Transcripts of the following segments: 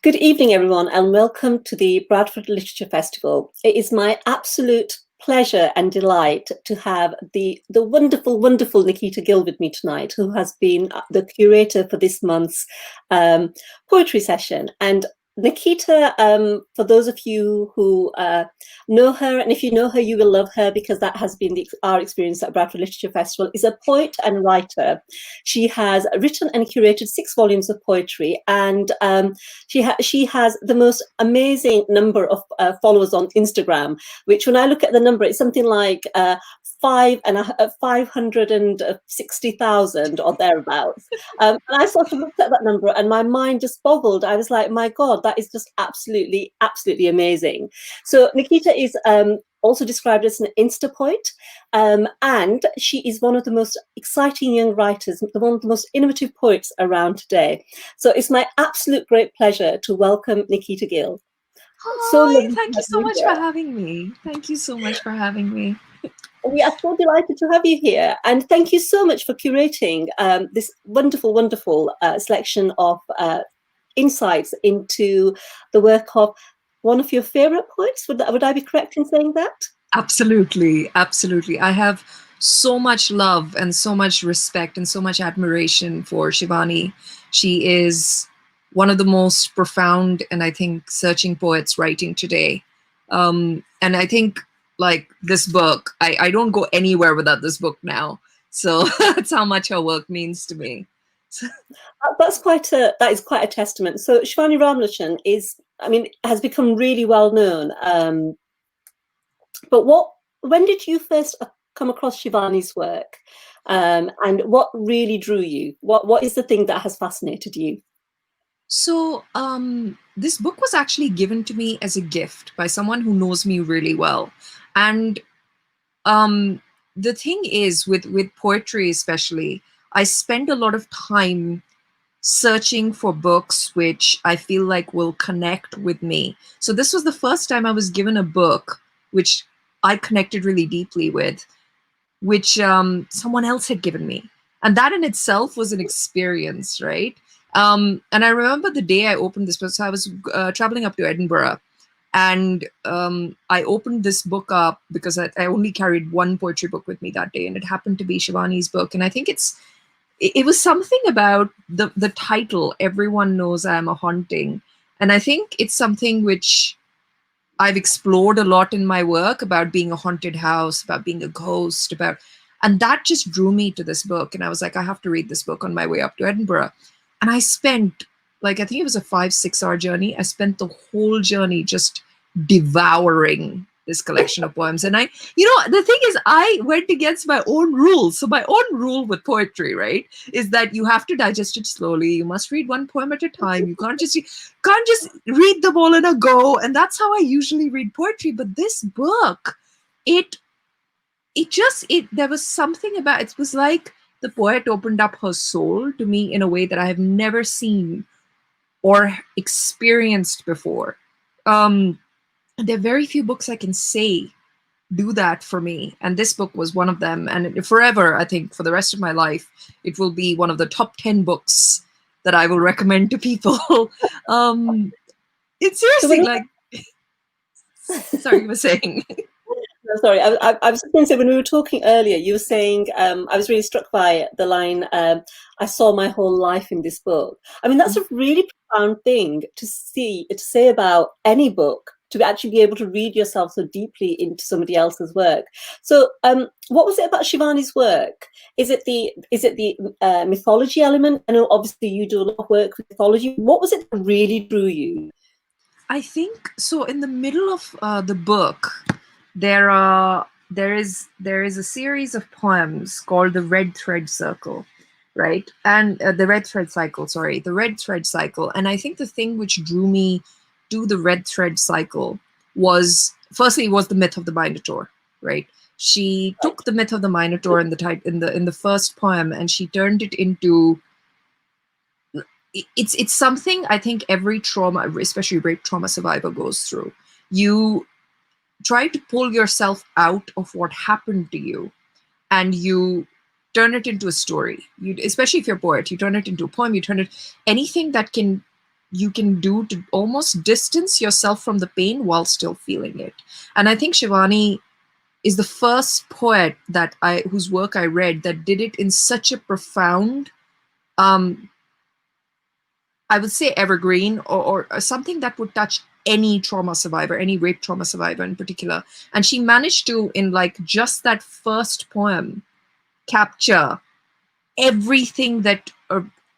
Good evening, everyone, and welcome to the Bradford Literature Festival. It is my absolute pleasure and delight to have the wonderful Nikita Gill with me tonight, who has been the curator for this month's poetry session. And Nikita, for those of you who know her, and if you know her, you will love her because that has been our experience at Bradford Literature Festival, is a poet and writer. She has written and curated 6 volumes of poetry, and she has the most amazing number of followers on Instagram, which when I look at the number, it's something like 560,000 or thereabouts. And I sort of looked at that number and my mind just boggled. I was like, my God, that is just absolutely amazing. So Nikita is also described as an Insta poet, and she is one of the most exciting young writers, one of the most innovative poets around today. So it's my absolute great pleasure to welcome Nikita Gill. Hi, thank you so much for having me. Thank you so much for having me. We are so delighted to have you here, and thank you so much for curating this wonderful selection of insights into the work of one of your favorite poets. Would I be correct in saying that? Absolutely. I have so much love and so much respect and so much admiration for Shivanee. She is one of the most profound and I think searching poets writing today. And I think like this book, I don't go anywhere without this book now. So that's how much her work means to me. That is quite a testament. So Shivanee Ramlochan has become really well known. But when did you first come across Shivanee's work, and what really drew you? What is the thing that has fascinated you? So this book was actually given to me as a gift by someone who knows me really well. And the thing is with poetry especially, I spend a lot of time searching for books which I feel like will connect with me. So this was the first time I was given a book which I connected really deeply with, which someone else had given me. And that in itself was an experience, right? And I remember the day I opened this book. So I was traveling up to Edinburgh, and I opened this book up because I only carried one poetry book with me that day, and it happened to be Shivanee's book. And I think it was something about the title, Everyone Knows I Am a Haunting. And I think it's something which I've explored a lot in my work about being a haunted house, about being a ghost, and that just drew me to this book. And I was like, I have to read this book on my way up to Edinburgh. And I spent, I think it was a 5-6 hour journey. I spent the whole journey just devouring this collection of poems. And the thing is, I went against my own rules. So my own rule with poetry, right, is that you have to digest it slowly. You must read one poem at a time. You can't just read them all in a go. And that's how I usually read poetry. But this book, there was something about it. Was like the poet opened up her soul to me in a way that I have never seen or experienced before. There are very few books I can say do that for me, and this book was one of them. And forever, I think, for the rest of my life, it will be one of the top 10 books that I will recommend to people. It's seriously like. Sorry, you were saying. No, sorry, I was going to say, when we were talking earlier, you were saying, I was really struck by the line, I saw my whole life in this book. I mean, that's a really profound thing to say about any book, to actually be able to read yourself so deeply into somebody else's work. So what was it about Shivanee's work? Is it the mythology element? I know obviously you do a lot of work with mythology. What was it that really drew you? I think so. In the middle of the book, there is a series of poems called the Red Thread Circle, right? And the Red Thread Cycle, sorry, the Red Thread Cycle. And I think the thing which drew me to the Red Thread Cycle was, firstly, was the myth of the Minotaur, right? She took the myth of the Minotaur in the first poem, and she turned it into. It's something I think every trauma, especially rape trauma survivor, goes through. You try to pull yourself out of what happened to you, and you turn it into a story. Especially if you're a poet, you turn it into a poem. You turn it anything that can you can do to almost distance yourself from the pain while still feeling it. And I think Shivanee is the first poet that whose work I read that did it in such a profound, um, I would say evergreen, or something that would touch any trauma survivor, any rape trauma survivor in particular. And she managed to, in like just that first poem, capture everything that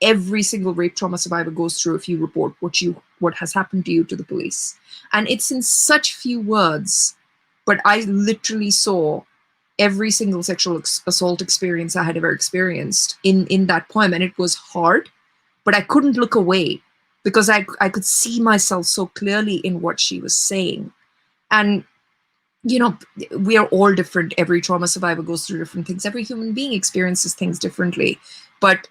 every single rape trauma survivor goes through if you report what has happened to you to the police. And it's in such few words, but I literally saw every single sexual assault experience I had ever experienced in that poem. And it was hard, but I couldn't look away because I could see myself so clearly in what she was saying. And you know, we are all different. Every trauma survivor goes through different things. Every human being experiences things differently. But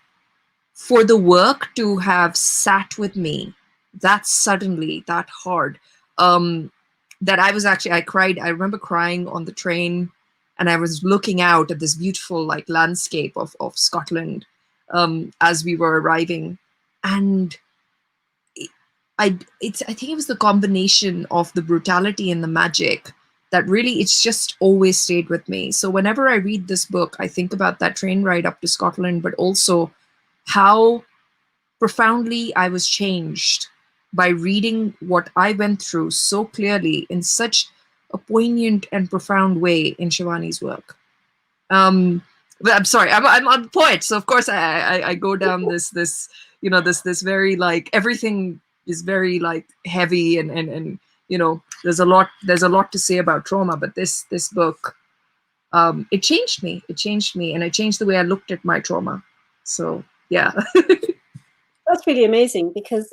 for the work to have sat with me that suddenly, that hard, that I cried. I remember crying on the train, and I was looking out at this beautiful like landscape of Scotland as we were arriving. And I think it was the combination of the brutality and the magic that really, it's just always stayed with me. So whenever I read this book, I think about that train ride up to Scotland, but also how profoundly I was changed by reading what I went through so clearly in such a poignant and profound way in Shivanee's work. But I'm sorry, I'm a poet, so of course I go down this this very like everything is very like heavy, and there's a lot to say about trauma, but this book, it changed me. It changed me, and it changed the way I looked at my trauma. So yeah. That's really amazing, because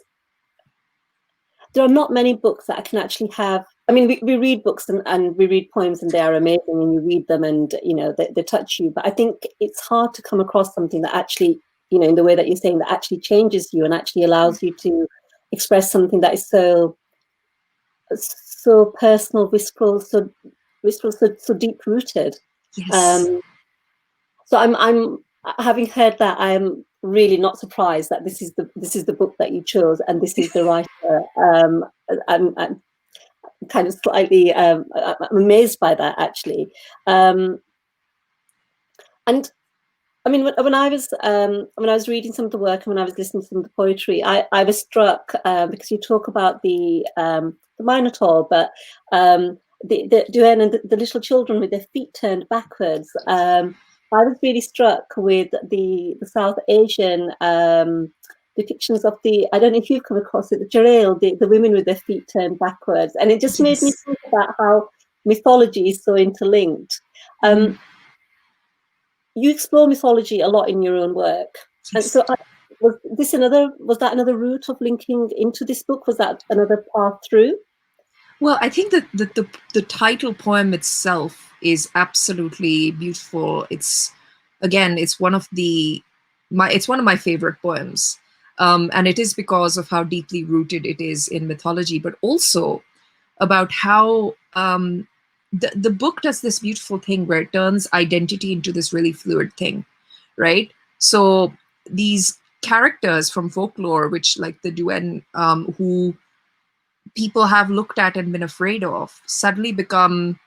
there are not many books that I can actually have. I mean, we read books and we read poems and they are amazing, and you read them and, they touch you. But I think it's hard to come across something that actually, in the way that you're saying, that actually changes you and actually allows you to express something that is so personal, visceral, so deep rooted. Yes. So I'm having heard that, I'm really not surprised that this is the book that you chose, and this is the writer. I'm kind of slightly I'm amazed by that, actually. And I mean, when I was reading some of the work and when I was listening to some of the poetry, I was struck because you talk about the Minotaur, but the duenna and the little children with their feet turned backwards. I was really struck with the South Asian depictions of I don't know if you've come across it, the Jarail, the women with their feet turned backwards. And it just made me Yes. think about how mythology is so interlinked. You explore mythology a lot in your own work. And Yes. so was that another route of linking into this book? Was that another path through? Well, I think that the title poem itself is absolutely beautiful. It's again, it's one of my favorite poems, and it is because of how deeply rooted it is in mythology, but also about how the book does this beautiful thing where it turns identity into this really fluid thing, right? So these characters from folklore, which like the Duan, who people have looked at and been afraid of, suddenly become,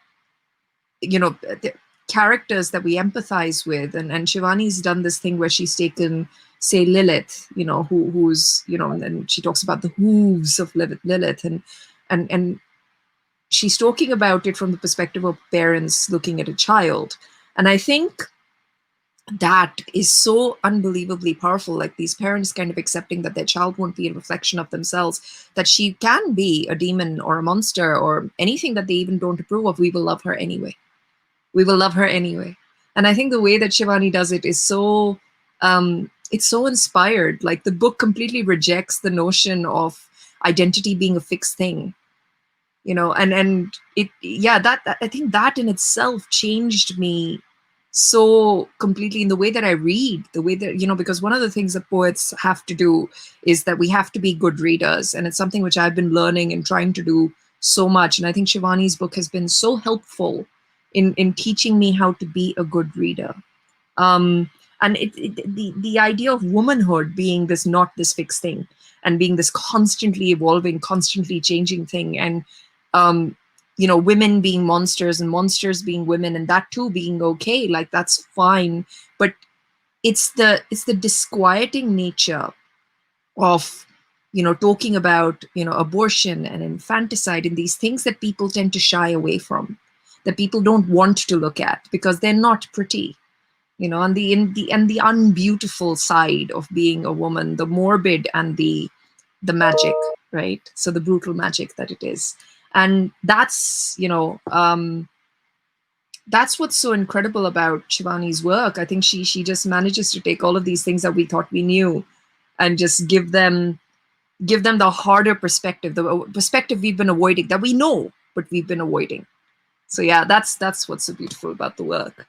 the characters that we empathize with. And Shivanee's done this thing where she's taken, say, Lilith, who's, and she talks about the hooves of Lilith, and she's talking about it from the perspective of parents looking at a child. And I think that is so unbelievably powerful, like these parents kind of accepting that their child won't be a reflection of themselves, that she can be a demon or a monster or anything that they even don't approve of. We will love her anyway. We will love her anyway. And I think the way that Shivanee does it is so it's so inspired. Like the book completely rejects the notion of identity being a fixed thing, and it, yeah, that I think that in itself changed me so completely in the way that I read, the way that, because one of the things that poets have to do is that we have to be good readers, and it's something which I've been learning and trying to do so much. And I think Shivanee's book has been so helpful in teaching me how to be a good reader. um And the idea of womanhood being this, not this fixed thing, and being this constantly evolving, constantly changing thing, and women being monsters and monsters being women, and that too being okay, like that's fine. But it's the disquieting nature of talking about abortion and infanticide and these things that people tend to shy away from, that people don't want to look at because they're not pretty, and the unbeautiful side of being a woman, the morbid and the magic, right? So the brutal magic that it is. And that's what's so incredible about Shivanee's work. I think she just manages to take all of these things that we thought we knew and just give them the harder perspective, the perspective we've been avoiding, that we know but we've been avoiding. So yeah, that's what's so beautiful about the work.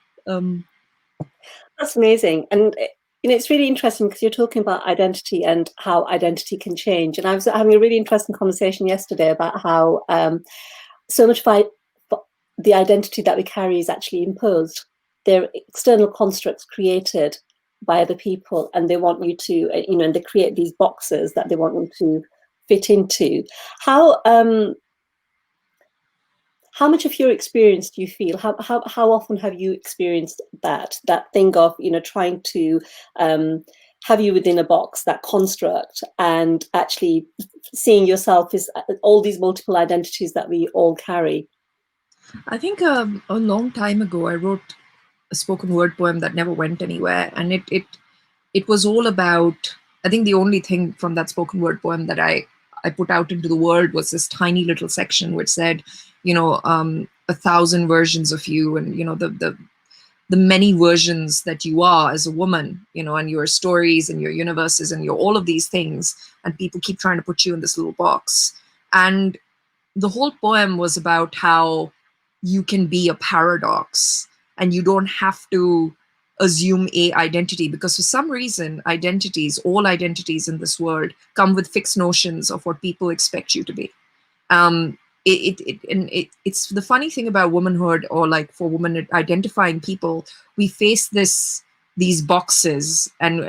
That's amazing. And it's really interesting because you're talking about identity and how identity can change. And I was having a really interesting conversation yesterday about how so much of the identity that we carry is actually imposed. They're external constructs created by other people, and they want you to, and they create these boxes that they want you to fit into. How much of your experience do you feel? How often have you experienced that thing of trying to have you within a box, that construct, and actually seeing yourself as all these multiple identities that we all carry? I think a long time ago I wrote a spoken word poem that never went anywhere, and it was all about, I think the only thing from that spoken word poem that I put out into the world was this tiny little section which said, 1,000 versions of you, and the many versions that you are as a woman, and your stories and your universes and your all of these things, and people keep trying to put you in this little box. And the whole poem was about how you can be a paradox and you don't have to assume a identity, because for some reason all identities in this world come with fixed notions of what people expect you to be. um it's the funny thing about womanhood, or like for women identifying people, we face these boxes, and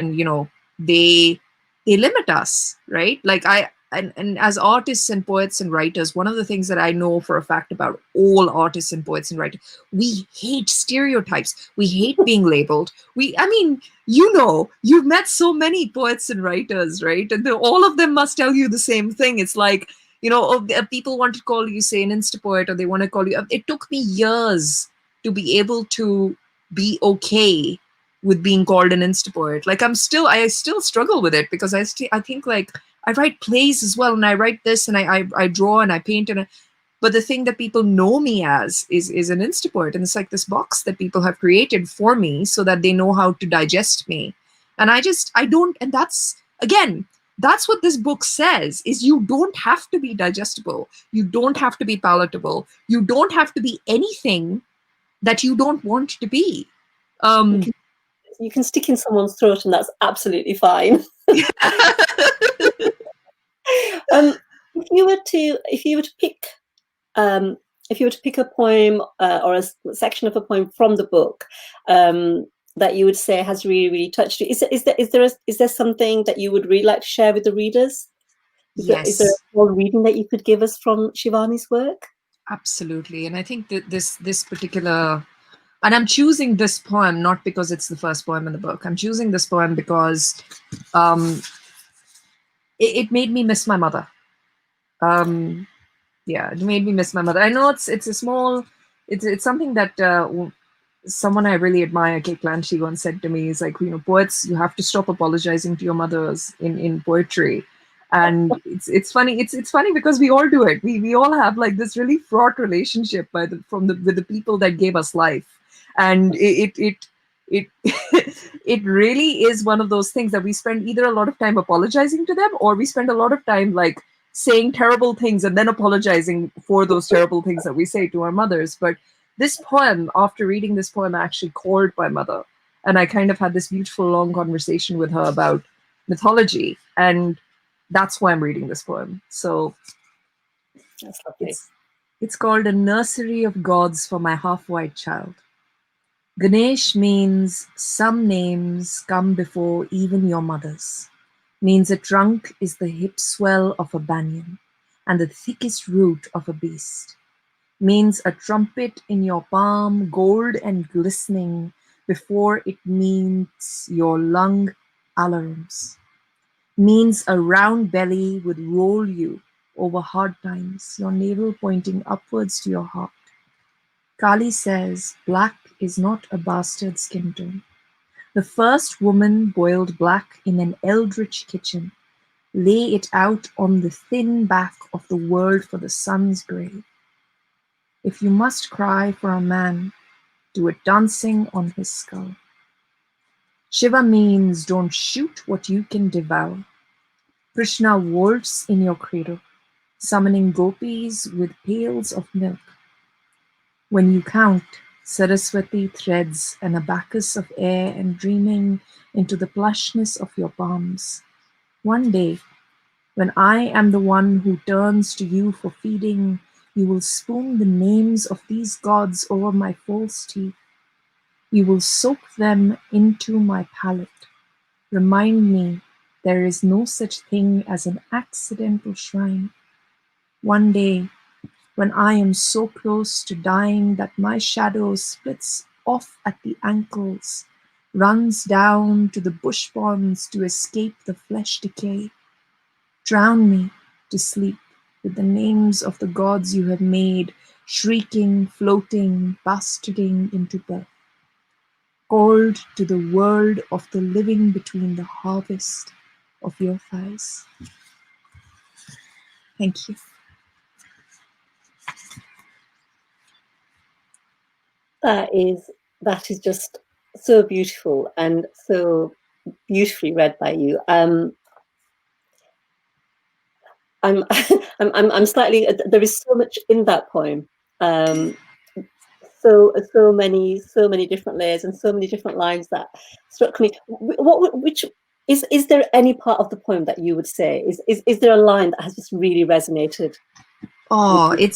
they limit us, right? Like and as artists and poets and writers, one of the things that I know for a fact about all artists and poets and writers, we hate stereotypes. We hate being labeled. I mean, you've met so many poets and writers, right? And all of them must tell you the same thing. It's like, people want to call you, say, an Insta poet, or they want to call you. It took me years to be able to be okay with being called an Insta poet. Like I still struggle with it, because I think, like, I write plays as well, and I write this, and I draw and I paint, but the thing that people know me as is an Insta poet, and it's like this box that people have created for me so that they know how to digest me, and I don't, and that's what this book says, is you don't have to be digestible. You don't have to be palatable. You don't have to be anything that you don't want to be. Um, You can stick in someone's throat, and that's absolutely fine. If you were to pick a poem or a section of a poem from the book that you would say has really, really touched you, is there something that you would really like to share with the readers? Is there a yes, small reading that you could give us from Shivanee's work? absolutely. And I think that this particular, and I'm choosing this poem not because it's the first poem in the book. I'm choosing this poem because um, it made me miss my mother. Um, yeah, it made me miss my mother. I know it's a small, it's something that someone I really admire, Kate Clancy, once said to me, is like, poets, you have to stop apologizing to your mothers in poetry. And it's funny, it's funny because we all do it. We all have like this really fraught relationship with the people that gave us life. And it it really is one of those things that we spend either a lot of time apologizing to them, or we spend a lot of time like saying terrible things and then apologizing for those terrible things that we say to our mothers. But this poem, after reading this poem, I actually called my mother, and I kind of had this beautiful long conversation with her about mythology, and that's why I'm reading this poem. So That's lovely. it's called A Nursery of Gods for My Half-White Child. Ganesh means some names come before even your mother's. Means a trunk is the hip swell of a banyan, and the thickest root of a beast. Means a trumpet in your palm, gold and glistening, before it meets your lung alarms. Means a round belly would roll you over hard times, your navel pointing upwards to your heart. Kali says black is not a bastard skin tone. The first woman boiled black in an eldritch kitchen, lay it out on the thin back of the world for the sun's grave. If you must cry for a man, do it dancing on his skull. Shiva means don't shoot what you can devour. Krishna waltz in your cradle, summoning gopis with pails of milk. When you count, Saraswati threads an abacus of air and dreaming into the plushness of your palms. One day, when I am the one who turns to you for feeding, you will spoon the names of these gods over my false teeth. You will soak them into my palate. Remind me there is no such thing as an accidental shrine. One day, when I am so close to dying that my shadow splits off at the ankles, runs down to the bush ponds to escape the flesh decay, drown me to sleep with the names of the gods you have made, shrieking, floating, bastarding into birth, called to the world of the living between the harvest of your thighs. Thank you. That is just so beautiful and so beautifully read by you. I'm I'm slightly. There is so much in that poem. So many different layers and so many different lines that struck me. Which is there any part of the poem that you would say is there a line that has just really resonated with Oh, you?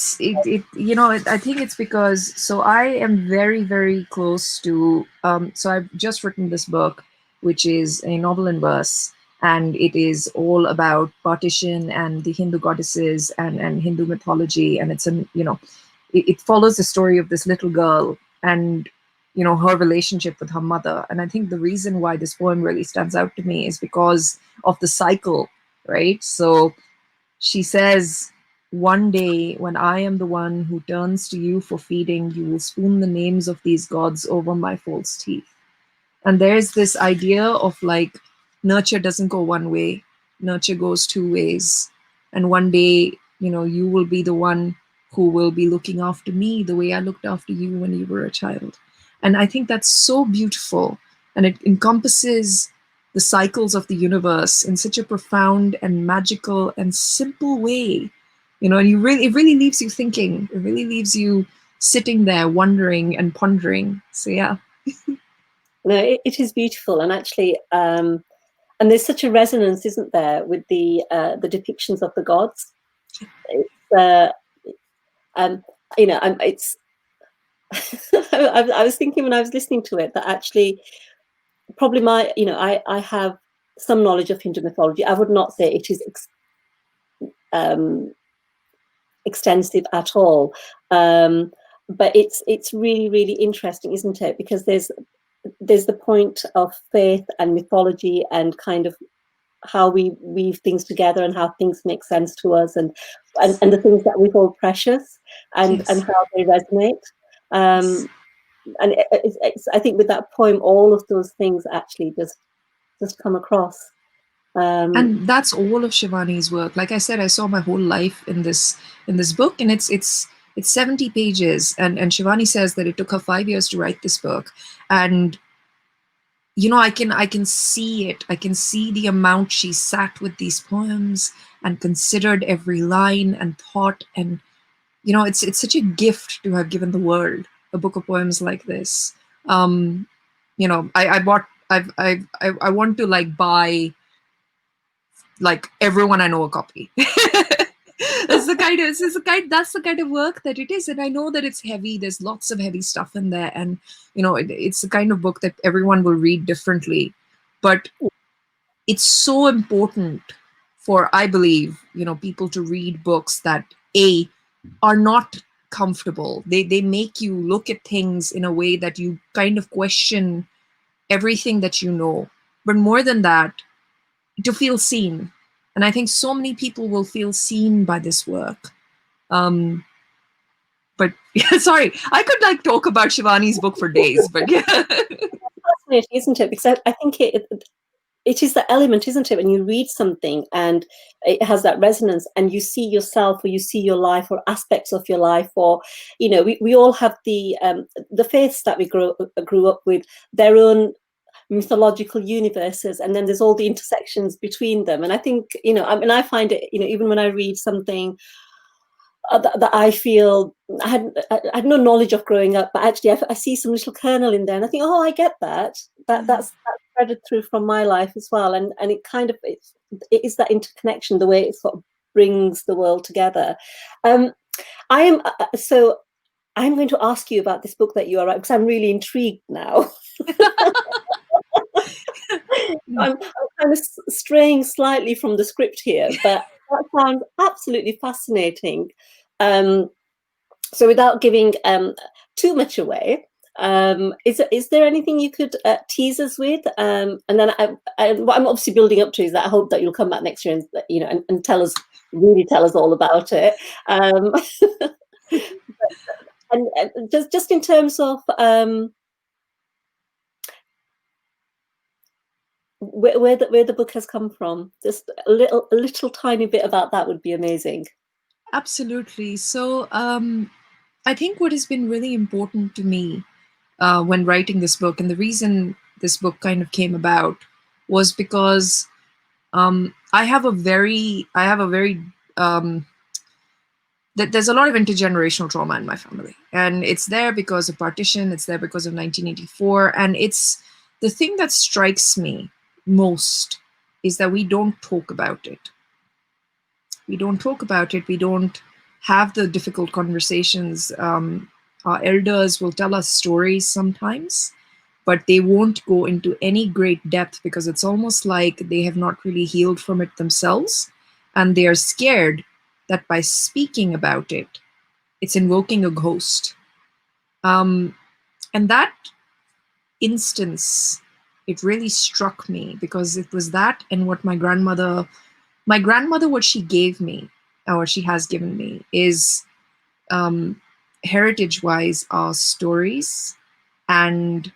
I think it's because so I am very, very close to so I've just written this book, which is a novel in verse, and it is all about partition and the Hindu goddesses and Hindu mythology, and it follows the story of this little girl and her relationship with her mother. And I think the reason why this poem really stands out to me is because of the cycle, right? So she says, one day when I am the one who turns to you for feeding, you will spoon the names of these gods over my false teeth. And there's this idea of like nurture doesn't go one way, nurture goes two ways. And one day, you will be the one who will be looking after me the way I looked after you when you were a child. And I think that's so beautiful. And it encompasses the cycles of the universe in such a profound and magical and simple way. And it really leaves you thinking. It really leaves you sitting there wondering and pondering. So yeah. No, it is beautiful, and actually, and there's such a resonance, isn't there, with the depictions of the gods? It's, um, it's. I was thinking when I was listening to it that actually, probably I have some knowledge of Hindu mythology. I would not say it is extensive at all, but it's really really interesting, isn't it? Because there's the point of faith and mythology and kind of how we weave things together and how things make sense to us and the things that we hold precious and Yes. how they resonate. Yes. And I think with that poem, all of those things actually just come across. And that's all of Shivanee's work. Like I said, I saw my whole life in this book, and it's 70 pages. And Shivanee says that it took her 5 years to write this book. And I can see it. I can see the amount she sat with these poems and considered every line and thought. And it's such a gift to have given the world a book of poems like this. I bought. I want to like buy like everyone I know a copy. That's the that's the kind of work that it is. And I know that it's heavy. There's lots of heavy stuff in there. And, it's the kind of book that everyone will read differently. But it's so important for, I believe, people to read books that are not comfortable. They make you look at things in a way that you kind of question everything that you know. But more than that, to feel seen. And I think so many people will feel seen by this work. But yeah, sorry, I could like talk about Shivanee's book for days, but yeah. Fascinating, isn't it? Because I think it is the element, isn't it? When you read something and it has that resonance, and you see yourself, or you see your life, or aspects of your life, or we all have the faiths that we grew up with, their own mythological universes, and then there's all the intersections between them. And I think I find it, even when I read something that I feel I had no knowledge of growing up, but actually I see some little kernel in there, and I think, oh, I get that. That's threaded through from my life as well, and it kind of it is that interconnection, the way it sort of brings the world together. I am so I'm going to ask you about this book that you are writing, because I'm really intrigued now. I'm kind of straying slightly from the script here, but that sounds absolutely fascinating. So without giving too much away, is there anything you could tease us with? And then what I'm obviously building up to is that I hope that you'll come back next year and tell us all about it. And just in terms of where the book has come from, just a little tiny bit about that would be amazing. Absolutely. So I think what has been really important to me when writing this book, and the reason this book kind of came about, was because I have a very there's a lot of intergenerational trauma in my family, and it's there because of partition. It's there because of 1984, and it's the thing that strikes me most is that we don't talk about it. We don't talk about it. We don't have the difficult conversations. Our elders will tell us stories sometimes, but they won't go into any great depth because it's almost like they have not really healed from it themselves. And they are scared that by speaking about it, it's invoking a ghost. And that instance, it really struck me because it was that, and what my grandmother, what she gave me, or she has given me, is heritage-wise are stories and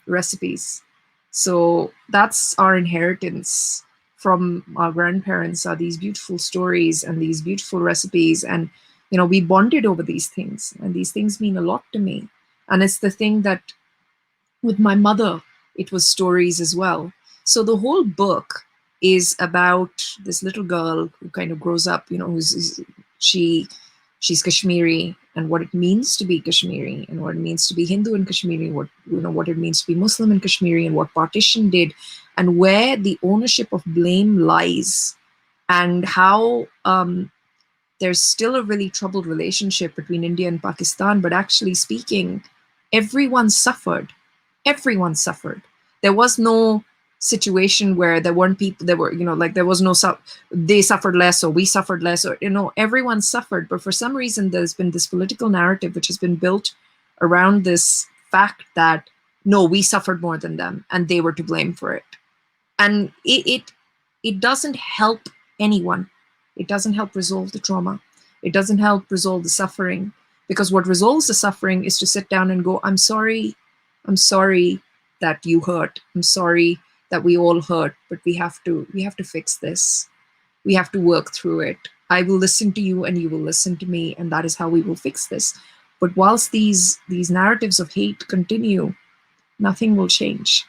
recipes. So that's our inheritance from our grandparents, are these beautiful stories and these beautiful recipes. And we bonded over these things, and these things mean a lot to me. And it's the thing that with my mother, it was stories as well. So the whole book is about this little girl who kind of grows up, she's Kashmiri, and what it means to be Kashmiri, and what it means to be Hindu in Kashmiri, what it means to be Muslim in Kashmiri, and what partition did, and where the ownership of blame lies, and how there's still a really troubled relationship between India and Pakistan. But actually speaking, everyone suffered. Everyone suffered. There was no situation where there weren't people, there were, there was no, they suffered less or we suffered less, or, everyone suffered. But for some reason, there's been this political narrative which has been built around this fact that, no, we suffered more than them and they were to blame for it. And it doesn't help anyone. It doesn't help resolve the trauma. It doesn't help resolve the suffering, because what resolves the suffering is to sit down and go, I'm sorry that you hurt. I'm sorry that we all hurt, but we have to fix this. We have to work through it. I will listen to you and you will listen to me, and that is how we will fix this. But whilst these narratives of hate continue, nothing will change,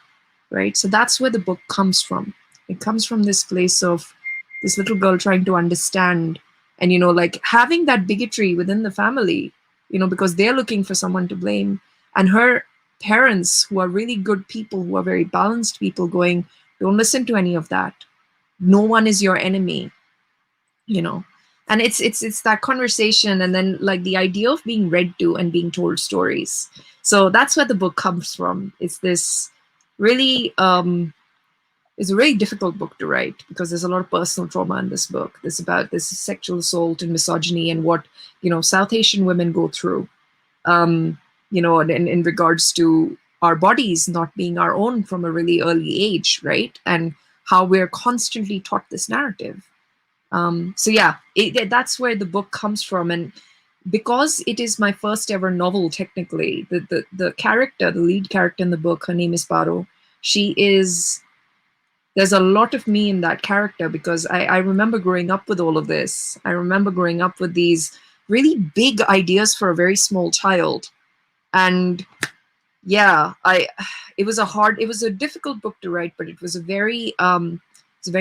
right? So that's where the book comes from. It comes from this place of this little girl trying to understand, and like having that bigotry within the family, because they're looking for someone to blame, and her parents, who are really good people, who are very balanced people, going, don't listen to any of that. No one is your enemy, And it's that conversation, and then like the idea of being read to and being told stories. So that's where the book comes from. It's this really it's a really difficult book to write because there's a lot of personal trauma in this book. There's about this sexual assault and misogyny and what, you know, South Asian women go through, you know, and in regards to our bodies not being our own from a really early age, right? And how we're constantly taught this narrative. So yeah, that's where the book comes from. And because it is my first ever novel, technically, the character, the lead character in the book, her name is Paro. She is There's a lot of me in that character because I remember growing up with all of this. I remember growing up with these really big ideas for a very small child. And yeah, it was a difficult book to write, but it's very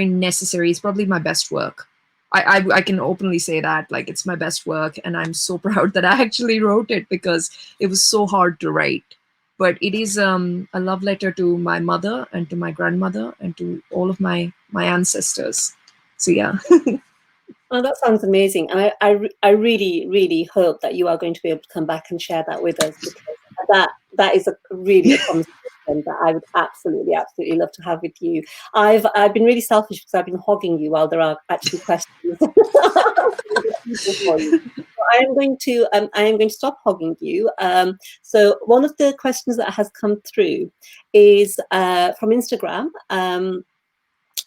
necessary. It's probably my best work. I can openly say that, like, it's my best work, and I'm so proud that I actually wrote it because it was so hard to write. But it is a love letter to my mother and to my grandmother and to all of my ancestors. So yeah. Oh, that sounds amazing. And I really, really hope that you are going to be able to come back and share that with us, because that is really a conversation that I would absolutely, absolutely love to have with you. I've been really selfish because I've been hogging you while there are actually questions for you. So I am going to stop hogging you. So one of the questions that has come through is from Instagram.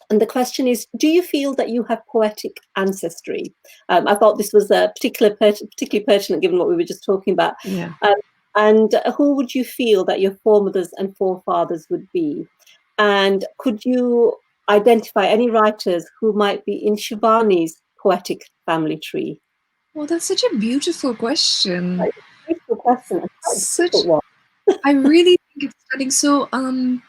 And the question is, do you feel that you have poetic ancestry? I thought this was particularly pertinent given what we were just talking about. Yeah. And who would you feel that your foremothers and forefathers would be? And could you identify any writers who might be in Shivanee's poetic family tree? Well, that's such a beautiful question. Quite a beautiful question, and quite a Such difficult I really think it's stunning. So one.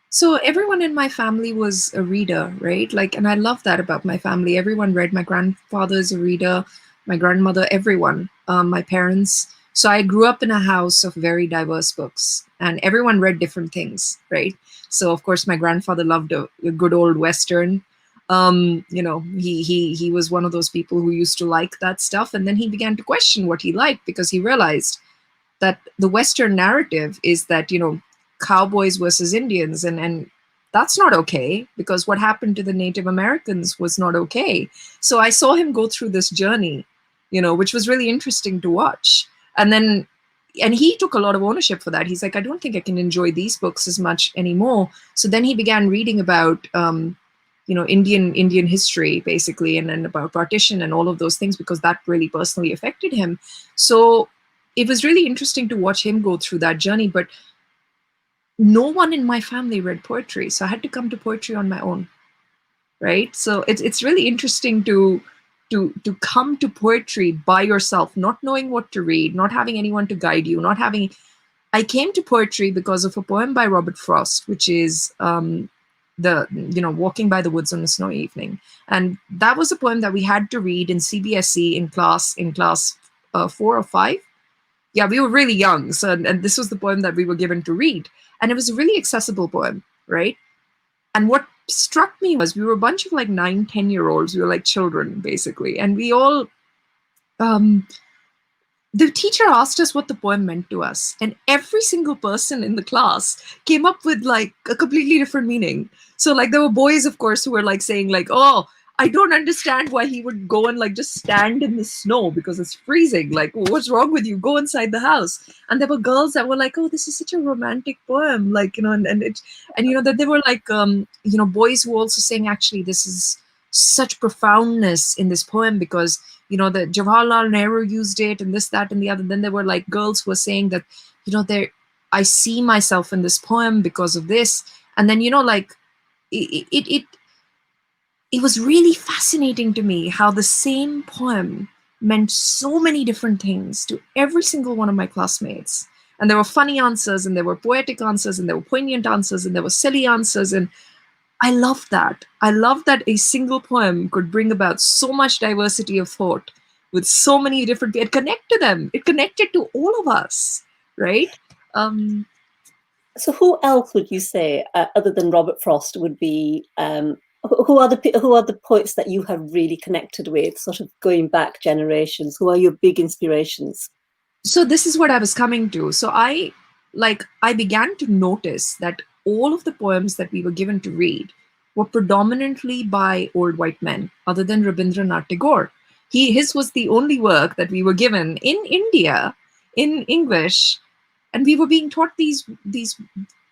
so everyone in my family was a reader, right? Like, and I love that about my family. Everyone read. My grandfather's a reader, my grandmother, everyone, my parents. So I grew up in a house of very diverse books, and everyone read different things, right? So of course, my grandfather loved a good old Western. You know, he was one of those people who used to like that stuff, and then he began to question what he liked because he realized that the Western narrative is that, you know, cowboys versus Indians, and that's not okay because what happened to the Native Americans was not okay. So I saw him go through this journey, you know, which was really interesting to watch. And then and he took a lot of ownership for that. He's like, I don't think I can enjoy these books as much anymore. So then he began reading about you know, Indian history basically, and about partition and all of those things because that really personally affected him. So it was really interesting to watch him go through that journey. But no one in my family read poetry, so I had to come to poetry on my own, right? So it's really interesting to come to poetry by yourself, not knowing what to read, not having anyone to guide you, not having. I came to poetry because of a poem by Robert Frost, which is the, you know, Walking by the Woods on a Snowy Evening, and that was a poem that we had to read in CBSE in class 4 or 5. Yeah, we were really young. So, and this was the poem that we were given to read. And it was a really accessible poem, right? And what struck me was we were a bunch of like 9, 10-year-olds. We were like children, basically. And we all, um, the teacher asked us what the poem meant to us. And every single person in the class came up with like a completely different meaning. So, like, there were boys, of course, who were like saying, like, oh, I don't understand why he would go and like just stand in the snow because it's freezing. Like, what's wrong with you? Go inside the house. And there were girls that were like, oh, this is such a romantic poem. Like, you know, and you know, that they were like, you know, boys who were also saying, actually, this is such profoundness in this poem because, you know, that Jawaharlal Nehru used it and this, that, and the other. Then there were like girls who were saying that, you know, I see myself in this poem because of this. And then, you know, like, it it was really fascinating to me how the same poem meant so many different things to every single one of my classmates. And there were funny answers, and there were poetic answers, and there were poignant answers, and there were silly answers. And I love that. I love that a single poem could bring about so much diversity of thought with so many different, it connected to them. It connected to all of us, right? So who else would you say, other than Robert Frost, would be Who are the poets that you have really connected with, sort of going back generations? Who are your big inspirations? So this is what I was coming to. So I began to notice that all of the poems that we were given to read were predominantly by old white men, other than Rabindranath Tagore. His was the only work that we were given in India in English, and we were being taught these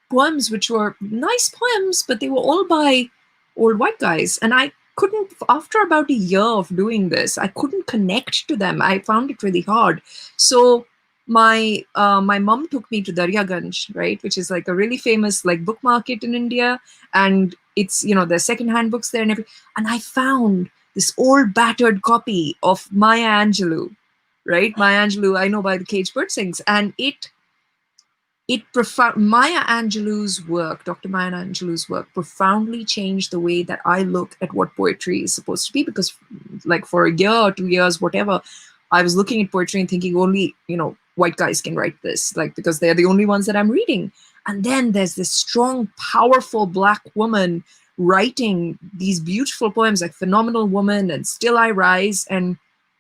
poems which were nice poems, but they were all by old white guys. And I couldn't, after about a year of doing this, I couldn't connect to them. I found it really hard. So my mom took me to Daryaganj, right, which is like a really famous like book market in India, and it's, you know, there's secondhand books there and everything. And I found this old battered copy of Maya Angelou, right? Maya Angelou, I know by the Cage Bird Sings, and it profound Maya Angelou's work, Dr. Maya Angelou's work, profoundly changed the way that I look at what poetry is supposed to be. Because, like, for a year or 2 years, whatever, I was looking at poetry and thinking only, you know, white guys can write this, like, because they're the only ones that I'm reading. And then there's this strong, powerful Black woman writing these beautiful poems, like Phenomenal Woman and Still I Rise, and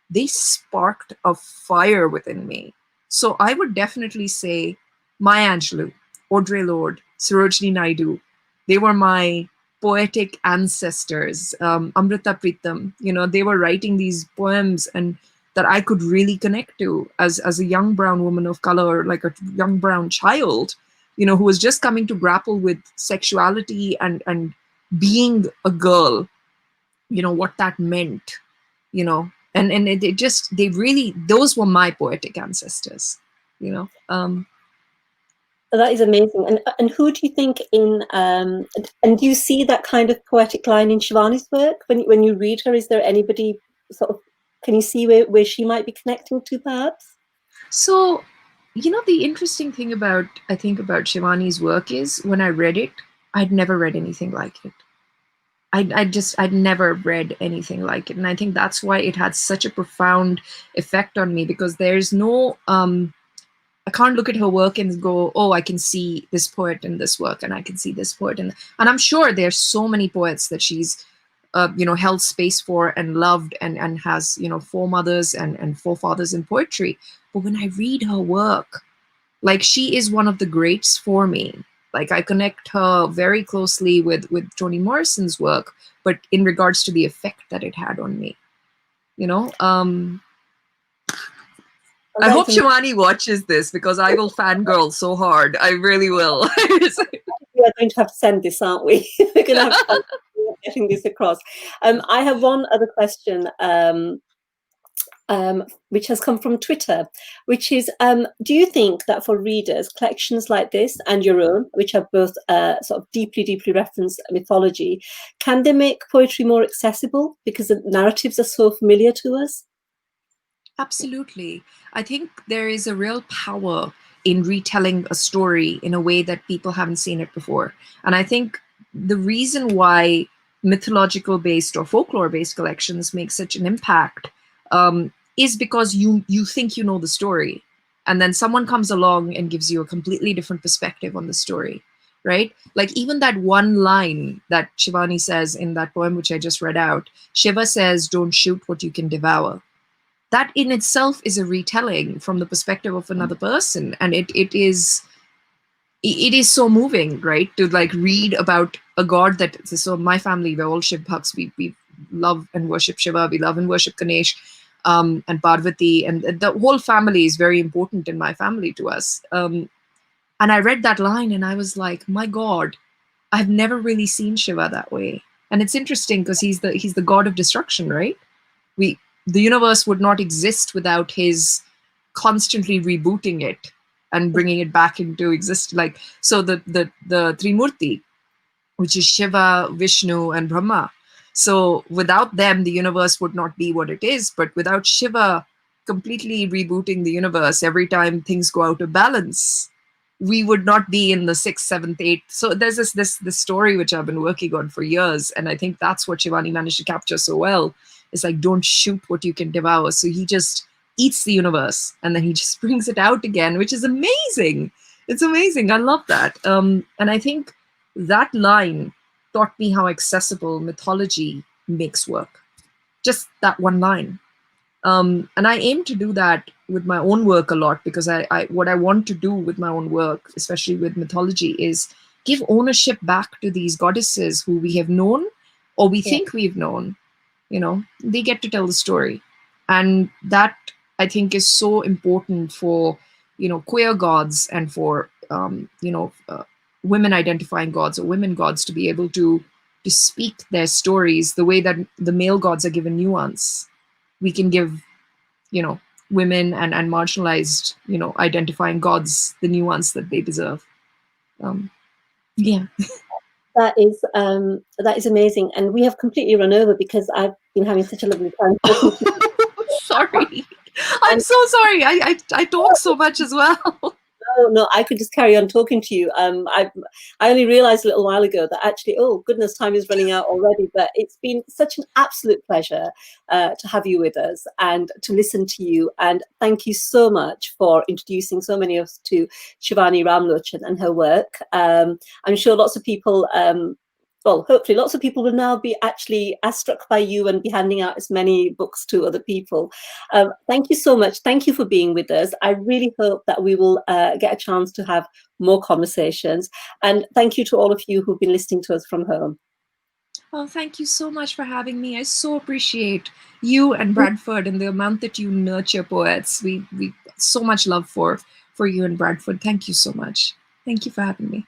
they sparked a fire within me. So I would definitely say Maya Angelou, Audre Lorde, Sarojini Naidu, they were my poetic ancestors. Amrita Pritam, you know, they were writing these poems and that I could really connect to as a young brown woman of color, like a young brown child, you know, who was just coming to grapple with sexuality and being a girl, you know, what that meant, you know, and it just, they really, those were my poetic ancestors, you know. That is amazing. And who do you think and do you see that kind of poetic line in Shivanee's work when you read her? Is there anybody sort of, can you see where she might be connecting to, perhaps? So, you know, the interesting thing about, I think, about Shivanee's work is when I read it, I'd never read anything like it. I'd never read anything like it. And I think that's why it had such a profound effect on me, because there's no, I can't look at her work and go, oh, I can see this poet in this work, and I can see this poet. And I'm sure there's so many poets that she's, you know, held space for and loved and has, you know, foremothers and forefathers in poetry. But when I read her work, like, she is one of the greats for me. Like, I connect her very closely with Toni Morrison's work, but in regards to the effect that it had on me, you know. I hope Shivanee watches this, because I will fangirl so hard. I really will. We are going to have to send this, aren't we? We're going to have to getting this across. I have one other question, which has come from Twitter, which is, do you think that for readers, collections like this and your own, which are both sort of deeply, deeply referenced mythology, can they make poetry more accessible because the narratives are so familiar to us? Absolutely. I think there is a real power in retelling a story in a way that people haven't seen it before. And I think the reason why mythological based or folklore based collections make such an impact is because you think you know the story, and then someone comes along and gives you a completely different perspective on the story, right? Like, even that one line that Shivanee says in that poem which I just read out, Shiva says, "Don't shoot what you can devour." That in itself is a retelling from the perspective of another person, and it is so moving, right, to like read about a god that, so my family, we're all Shiv bhakts. We love and worship Shiva, we love and worship Ganesh, and Parvati, and the whole family is very important in my family to us. And I read that line and I was like, my god, I've never really seen Shiva that way. And it's interesting because he's the god of destruction, right? we the universe would not exist without his constantly rebooting it and bringing it back into existence. Like, so the Trimurti, which is Shiva, Vishnu, and Brahma. So without them, the universe would not be what it is. But without Shiva completely rebooting the universe every time things go out of balance, we would not be in the sixth, seventh, eighth. So there's this story which I've been working on for years, and I think that's what Shivanee managed to capture so well. It's like, don't shoot what you can devour. So he just eats the universe and then he just brings it out again, which is amazing. It's amazing. I love that. And I think that line taught me how accessible mythology makes work. Just that one line. And I aim to do that with my own work a lot, because what I want to do with my own work, especially with mythology, is give ownership back to these goddesses who we have known or we Yeah. think we've known. They get to tell the story. And that, I think, is so important for, queer gods, and for, women identifying gods or women gods, to be able to speak their stories the way that the male gods are given nuance. We can give, women and marginalized, identifying gods the nuance that they deserve. Um, yeah. That is amazing, and we have completely run over because I've been having such a lovely time talking to you. Sorry. I'm And so sorry. I talk so much as well. no, I could just carry on talking to you. I only realised a little while ago that actually, oh goodness, time is running out already. But it's been such an absolute pleasure to have you with us and to listen to you. And thank you so much for introducing so many of us to Shivanee Ramlochan and her work. I'm sure lots of people. Well, hopefully lots of people will now be actually as struck by you and be handing out as many books to other people. Thank you so much. Thank you for being with us. I really hope that we will get a chance to have more conversations. And thank you to all of you who've been listening to us from home. Oh, thank you so much for having me. I so appreciate you and Bradford and the amount that you nurture poets. We so much love for you and Bradford. Thank you so much. Thank you for having me.